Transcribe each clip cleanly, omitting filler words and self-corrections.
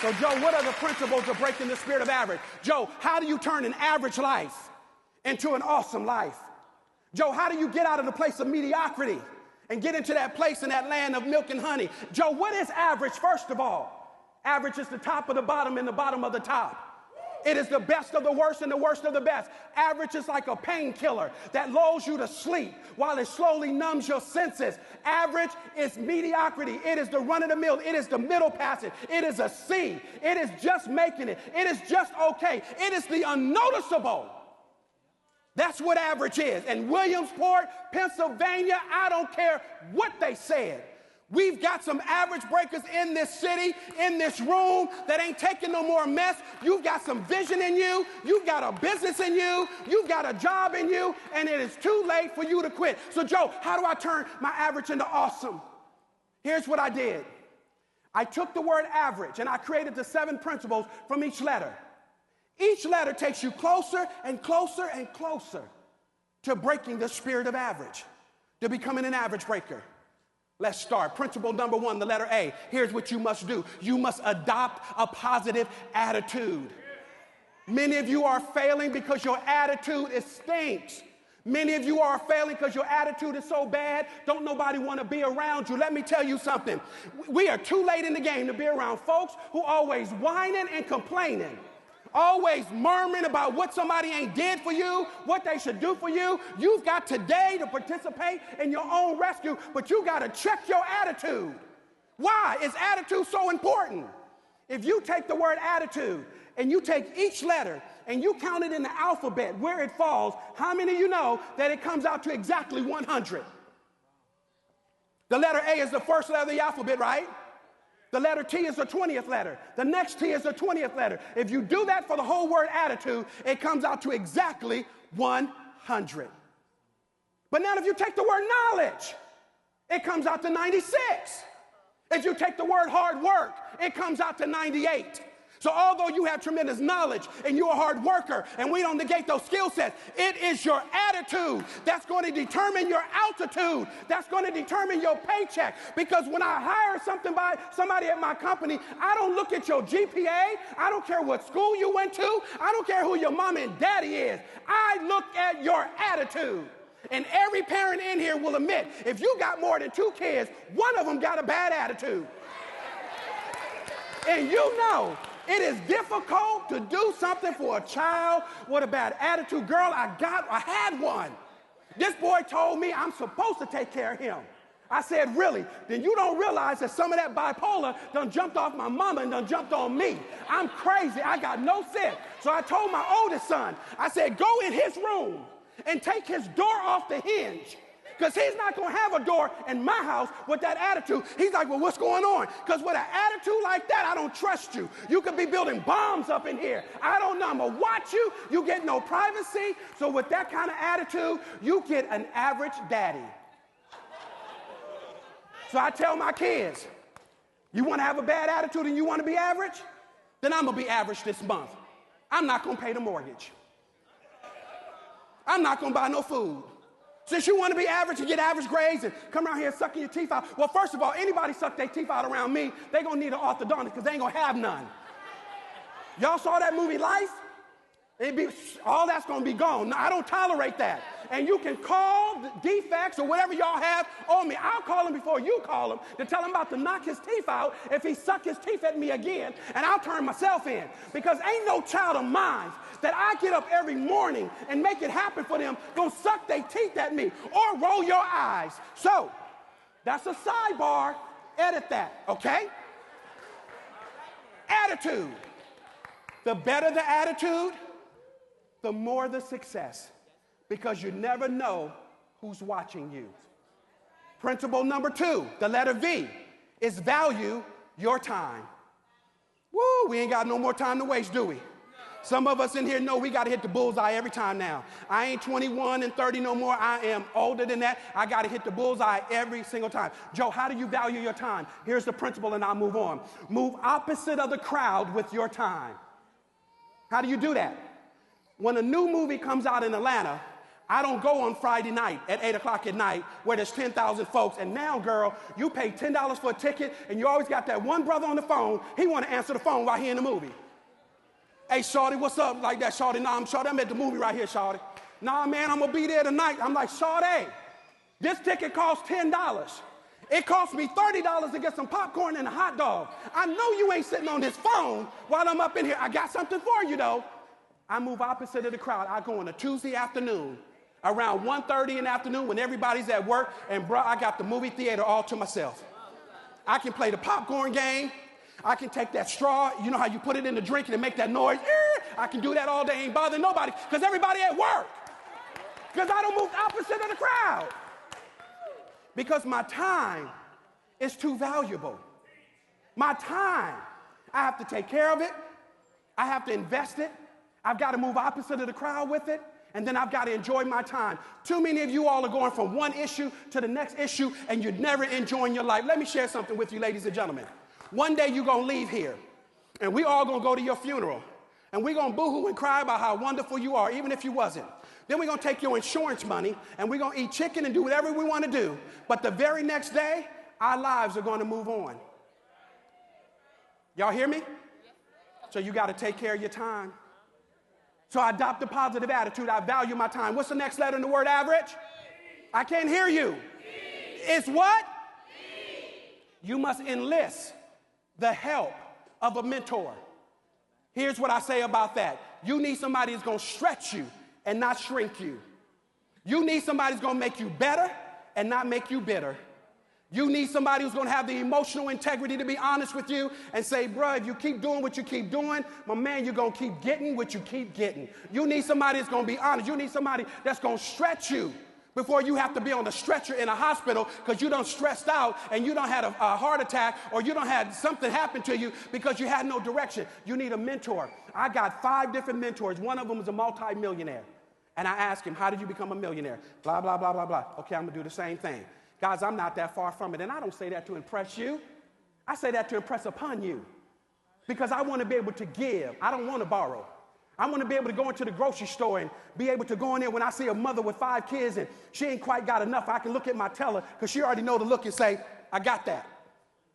So, Joe, what are the principles of breaking the spirit of average? Joe, how do you turn an average life into an awesome life? Joe, how do you get out of the place of mediocrity and get into that place in that land of milk and honey? Joe, what is average, first of all? Average is the top of the bottom and the bottom of the top. It is the best of the worst and the worst of the best. Average is like a painkiller that lulls you to sleep while it slowly numbs your senses. Average is mediocrity. It is the run-of-the-mill. It is the middle passage. It is a C. It is just making it. It is just okay. It is the unnoticeable. That's what average is. And Williamsport, Pennsylvania, I don't care what they said. We've got some average breakers in this city, in this room, that ain't taking no more mess. You've got some vision in you. You've got a business in you. You've got a job in you, and it is too late for you to quit. So, Joe, how do I turn my average into awesome? Here's what I did. I took the word average, and I created the 7 principles from each letter. Each letter takes you closer and closer and closer to breaking the spirit of average, to becoming an average breaker. Let's start. Principle number 1, the letter A. Here's what you must do. You must adopt a positive attitude. Many of you are failing because your attitude stinks. Many of you are failing because your attitude is so bad, don't nobody want to be around you. Let me tell you something. We are too late in the game to be around folks who always whining and complaining. Always murmuring about what somebody ain't did for you, what they should do for you. You've got today to participate in your own rescue, but you got to check your attitude. Why is attitude so important? If you take the word attitude and you take each letter and you count it in the alphabet where it falls, how many of you know that it comes out to exactly 100? The letter A is the first letter of the alphabet, right? The letter T is the 20th letter. The next T is the 20th letter. If you do that for the whole word attitude, it comes out to exactly 100. But now if you take the word knowledge, it comes out to 96. If you take the word hard work, it comes out to 98. So although you have tremendous knowledge and you're a hard worker and we don't negate those skill sets, it is your attitude that's going to determine your altitude. That's going to determine your paycheck. Because when I hire somebody at my company, I don't look at your GPA. I don't care what school you went to. I don't care who your mom and daddy is. I look at your attitude. And every parent in here will admit, if you got more than 2 kids, one of them got a bad attitude. And you know, it is difficult to do something for a child with a bad attitude. Girl, I had one. This boy told me I'm supposed to take care of him. I said, really? Then you don't realize that some of that bipolar done jumped off my mama and done jumped on me. I'm crazy. I got no sense. So I told my oldest son, I said, go in his room and take his door off the hinge. Because he's not going to have a door in my house with that attitude. He's like, well, what's going on? Because with an attitude like that, I don't trust you. You could be building bombs up in here. I don't know. I'm going to watch you. You get no privacy. So with that kind of attitude, you get an average daddy. So I tell my kids, you want to have a bad attitude and you want to be average? Then I'm going to be average this month. I'm not going to pay the mortgage. I'm not going to buy no food. Since you want to be average and get average grades and come around here sucking your teeth out, well, first of all, anybody suck their teeth out around me, they're going to need an orthodontist because they ain't going to have none. Y'all saw that movie Life? All that's going to be gone. No, I don't tolerate that. And you can call the defects or whatever y'all have on me. I'll call him before you call him to tell him about to knock his teeth out if he suck his teeth at me again, and I'll turn myself in. Because ain't no child of mine that I get up every morning and make it happen for them gonna suck their teeth at me or roll your eyes. So that's a sidebar. Edit that, okay? Attitude. The better the attitude, the more the success, because you never know who's watching you. Principle number 2, the letter V, is value your time. Woo, we ain't got no more time to waste, do we? Some of us in here know we got to hit the bullseye every time now. I ain't 21 and 30 no more. I am older than that. I got to hit the bullseye every single time. Joe, how do you value your time? Here's the principle, and I'll move on. Move opposite of the crowd with your time. How do you do that? When a new movie comes out in Atlanta, I don't go on Friday night at 8 o'clock at night where there's 10,000 folks. And now, girl, you pay $10 for a ticket, and you always got that one brother on the phone. He want to answer the phone while he in the movie. Hey, shorty, what's up? Like that, shorty. Nah, I'm at the movie right here, shorty. Nah, man, I'm going to be there tonight. I'm like, shorty, this ticket costs $10. It cost me $30 to get some popcorn and a hot dog. I know you ain't sitting on this phone while I'm up in here. I got something for you, though. I move opposite of the crowd. I go on a Tuesday afternoon, around 1:30 in the afternoon when everybody's at work, and bro, I got the movie theater all to myself. I can play the popcorn game. I can take that straw, you know how you put it in the drink and it make that noise? I can do that all day, ain't bothering nobody, because everybody at work. Because I don't move opposite of the crowd. Because my time is too valuable. My time, I have to take care of it. I have to invest it. I've got to move opposite of the crowd with it. And then I've got to enjoy my time. Too many of you all are going from one issue to the next issue, and you're never enjoying your life. Let me share something with you, ladies and gentlemen. One day you're going to leave here, and we all going to go to your funeral, and we're going to boo-hoo and cry about how wonderful you are, even if you wasn't. Then we're going to take your insurance money, and we're going to eat chicken and do whatever we want to do. But the very next day, our lives are going to move on. Y'all hear me? So you got to take care of your time. So I adopt a positive attitude. I value my time. What's the next letter in the word average? I can't hear you. It's what? You must enlist the help of a mentor. Here's what I say about that. You need somebody who's going to stretch you and not shrink you. You need somebody who's going to make you better and not make you bitter. You need somebody who's going to have the emotional integrity to be honest with you and say, bro, if you keep doing what you keep doing, my man, you're going to keep getting what you keep getting. You need somebody that's going to be honest. You need somebody that's going to stretch you before you have to be on a stretcher in a hospital because you done stressed out and you done had a heart attack or you done had something happen to you because you had no direction. You need a mentor. I got 5 different mentors. One of them is a multi-millionaire. And I asked him, how did you become a millionaire? Blah, blah, blah, blah, blah. Okay, I'm going to do the same thing. Guys, I'm not that far from it. And I don't say that to impress you. I say that to impress upon you. Because I want to be able to give. I don't want to borrow. I want to be able to go into the grocery store and be able to go in there when I see a mother with 5 kids and she ain't quite got enough. I can look at my teller because she already know the look and say, I got that.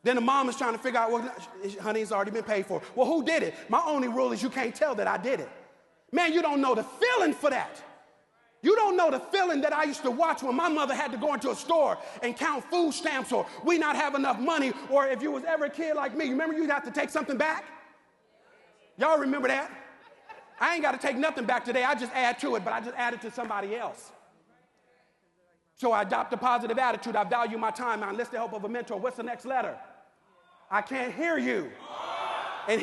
Then the mom is trying to figure out, well, honey, it's already been paid for. Well, who did it? My only rule is you can't tell that I did it. Man, you don't know the feeling for that. You don't know the feeling that I used to watch when my mother had to go into a store and count food stamps or we not have enough money, or if you was ever a kid like me, you remember you'd have to take something back? Y'all remember that? I ain't got to take nothing back today. I just add to it, but I just add it to somebody else. So I adopt a positive attitude. I value my time. I enlist the help of a mentor. What's the next letter? I can't hear you. And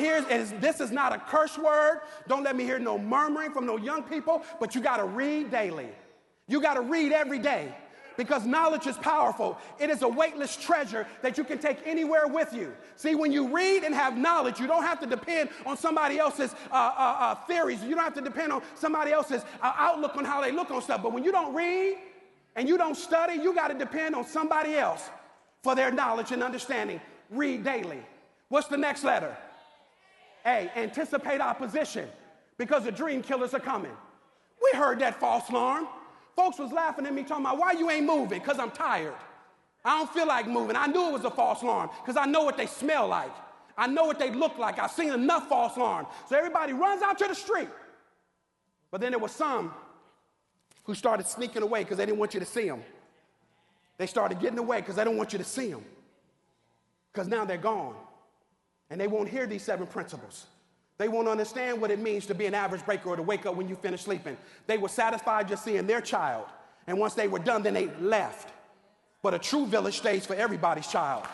this is not a curse word. Don't let me hear no murmuring from no young people, but you got to read daily. You got to read every day because knowledge is powerful. It is a weightless treasure that you can take anywhere with you. See, when you read and have knowledge, you don't have to depend on somebody else's theories. You don't have to depend on somebody else's outlook on how they look on stuff. But when you don't read and you don't study, you got to depend on somebody else for their knowledge and understanding. Read daily. What's the next letter? A, anticipate opposition because the dream killers are coming. We heard that false alarm. Folks was laughing at me talking about, why you ain't moving? Because I'm tired. I don't feel like moving. I knew it was a false alarm because I know what they smell like. I know what they look like. I've seen enough false alarms. So everybody runs out to the street. But then there were some who started sneaking away because they didn't want you to see them. They started getting away because they don't want you to see them. Because now they're gone. And they won't hear these 7 principles. They won't understand what it means to be an average breaker or to wake up when you finish sleeping. They were satisfied just seeing their child. And once they were done, then they left. But a true village stays for everybody's child.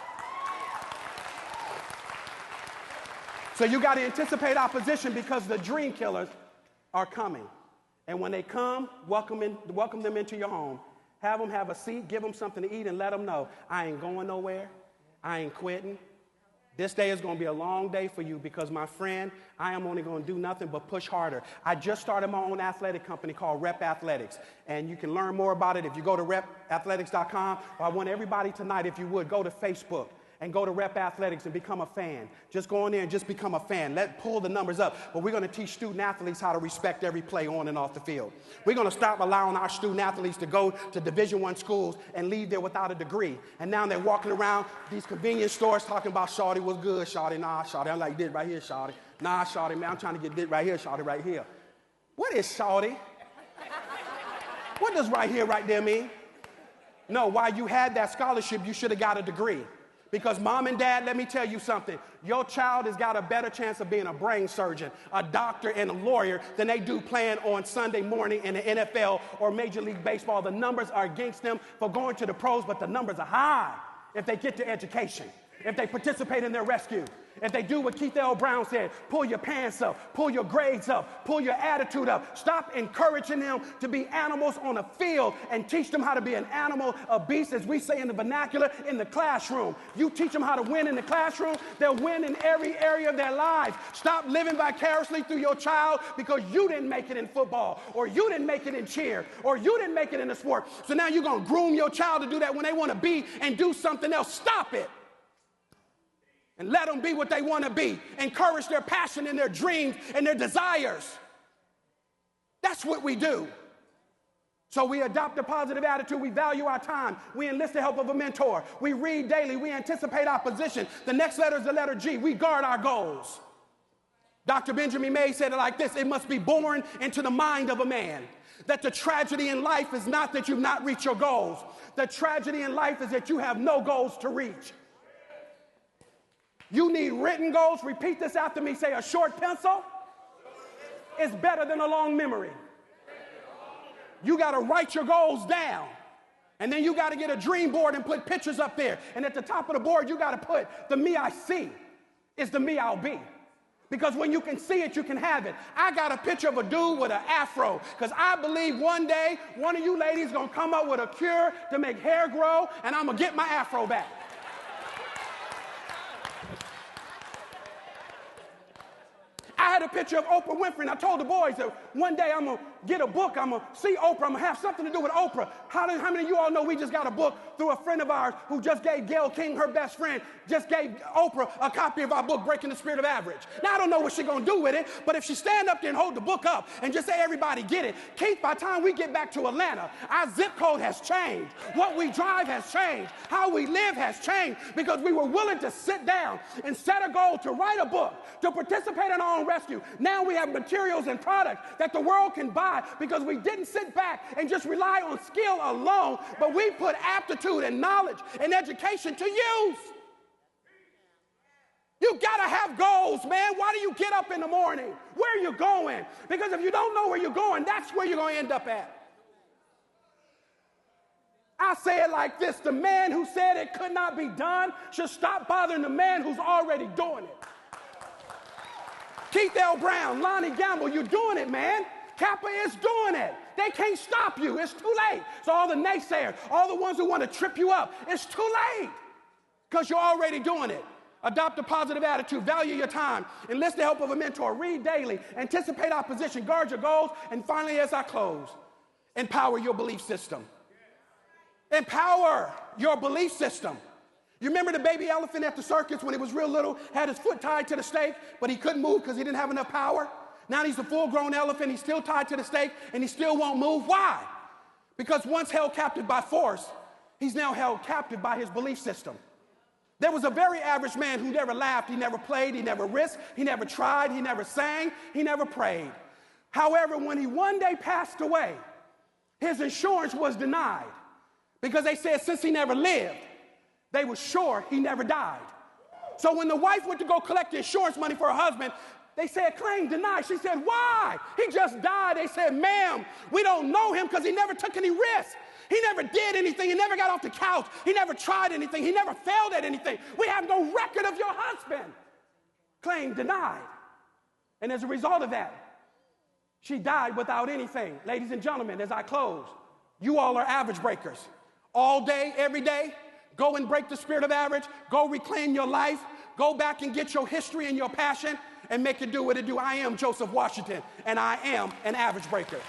So you got to anticipate opposition because the dream killers are coming. And when they come, welcome them into your home. Have them have a seat, give them something to eat, and let them know, I ain't going nowhere. I ain't quitting. This day is going to be a long day for you because, my friend, I am only going to do nothing but push harder. I just started my own athletic company called Rep Athletics, and you can learn more about it if you go to repathletics.com. I want everybody tonight, if you would, go to Facebook and go to Rep Athletics and become a fan. Just go in there and just become a fan. Pull the numbers up. But we're going to teach student athletes how to respect every play on and off the field. We're going to stop allowing our student athletes to go to Division I schools and leave there without a degree. And now they're walking around these convenience stores talking about Shawty was good, Shawty. Nah, Shawty, I'm like this right here, Shawty. Nah, Shawty, man, I'm trying to get this right here, Shawty, right here. What is Shawty? What does right here, right there mean? No, while you had that scholarship, you should have got a degree. Because mom and dad, let me tell you something. Your child has got a better chance of being a brain surgeon, a doctor, and a lawyer than they do playing on Sunday morning in the NFL or Major League Baseball. The numbers are against them for going to the pros, but the numbers are high if they get to education, if they participate in their rescue. If they do what Keith L. Brown said, pull your pants up, pull your grades up, pull your attitude up. Stop encouraging them to be animals on the field and teach them how to be an animal, a beast, as we say in the vernacular, in the classroom. You teach them how to win in the classroom, they'll win in every area of their lives. Stop living vicariously through your child because you didn't make it in football, or you didn't make it in cheer, or you didn't make it in the sport. So now you're going to groom your child to do that when they want to be and do something else. Stop it. And let them be what they want to be. Encourage their passion and their dreams and their desires. That's what we do. So we adopt a positive attitude. We value our time. We enlist the help of a mentor. We read daily. We anticipate opposition. The next letter is the letter G. We guard our goals. Dr. Benjamin May said it like this: it must be born into the mind of a man that the tragedy in life is not that you've not reached your goals. The tragedy in life is that you have no goals to reach. You need written goals. Repeat this after me. Say, a short pencil is better than a long memory. You got to write your goals down. And then you got to get a dream board and put pictures up there. And at the top of the board, you got to put the me I see is the me I'll be. Because when you can see it, you can have it. I got a picture of a dude with an afro because I believe one day one of you ladies is going to come up with a cure to make hair grow, and I'm going to get my afro back. I had a picture of Oprah Winfrey, and I told the boys that one day I'm going to get a book. I'm going to see Oprah. I'm going to have something to do with Oprah. How many of you all know we just got a book through a friend of ours who just gave Gayle King, her best friend, just gave Oprah a copy of our book, Breaking the Spirit of Average. Now, I don't know what she's going to do with it, but if she stand up there and hold the book up and just say, everybody get it, Keith, by the time we get back to Atlanta, our zip code has changed. What we drive has changed. How we live has changed because we were willing to sit down and set a goal to write a book, to participate in our own rescue. Now we have materials and products that the world can buy because we didn't sit back and just rely on skill alone, but we put aptitude and knowledge and education to use. You got to have goals, man. Why do you get up in the morning? Where are you going? Because if you don't know where you're going, that's where you're going to end up at. I say it like this: the man who said it could not be done should stop bothering the man who's already doing it. Keith L. Brown, Lonnie Gamble, you're doing it, man. Cappa is doing it. They can't stop you. It's too late. So all the naysayers, all the ones who want to trip you up, it's too late because you're already doing it. Adopt a positive attitude. Value your time. Enlist the help of a mentor. Read daily. Anticipate opposition. Guard your goals. And finally, as I close, empower your belief system. Empower your belief system. You remember the baby elephant at the circus when he was real little, had his foot tied to the stake, but he couldn't move because he didn't have enough power? Now he's a full-grown elephant. He's still tied to the stake, and he still won't move. Why? Because once held captive by force, he's now held captive by his belief system. There was a very average man who never laughed, he never played, he never risked, he never tried, he never sang, he never prayed. However, when he one day passed away, his insurance was denied because they said since he never lived, they were sure he never died. So when the wife went to go collect the insurance money for her husband, they said, claim denied. She said, why? He just died. They said, ma'am, we don't know him because he never took any risks. He never did anything. He never got off the couch. He never tried anything. He never failed at anything. We have no record of your husband. Claim denied. And as a result of that, she died without anything. Ladies and gentlemen, as I close, you all are average breakers. All day, every day, go and break the spirit of average. Go reclaim your life. Go back and get your history and your passion and make it do what it do. I am Joseph Washington, and I am an average breaker.